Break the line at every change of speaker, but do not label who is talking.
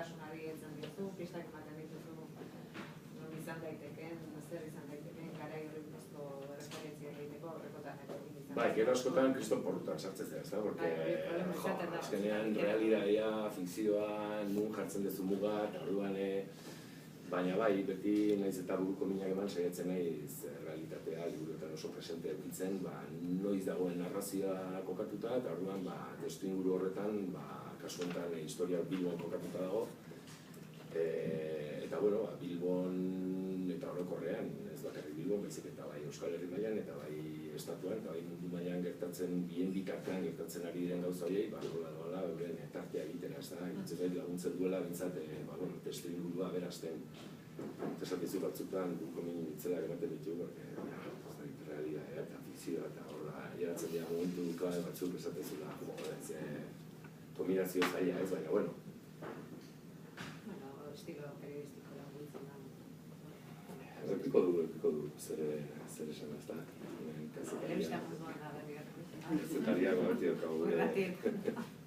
nortasunari etzen diozu, pistak ematen dituzu, non izan daitekeen, zer izan daitekeen, garai hori buruzko referentzia egiteko horrekotan egin izan.
Bai, gero askotan kriston porrutan sartzen zera, ezta? Porque azkenean realitatea, fikzioa, nun jartzen duzu muga, eta orduan baina bai, beti naiz eta buruko minak eman saiatzen naiz realitatea liburuetan oso presente edukitzen, noiz dagoen narrazioa kokatuta, eta orduan testu inguru horretan, kasu honetan historia Bilbon kokatuta dago, eta bueno, Bilbon eta orokorrean, ez bakarrik Bilbon, baizik eta bai Euskal Herri mailan eta bai estatuan, eta bai mundu mailan gertatzen, bien bitartean gertatzen ari diren gauza horiei, doala euren tartea egitera, ez da, itzet laguntzen duela, bintzat, testu ingurua berazten. Esatizu batzutan, buruko minin itzelak ematen ditu, realitatea eta fikzioa, eta horra, geratzen dira momentu dukabe batzuk esatezula, kombinazio zaila ez, baina, bueno.
Estilo periodistiko laguntzen da.
Epiko du, zer esan ez da.
Telebista munduan da berriak.
Zetaria goberti daukagu.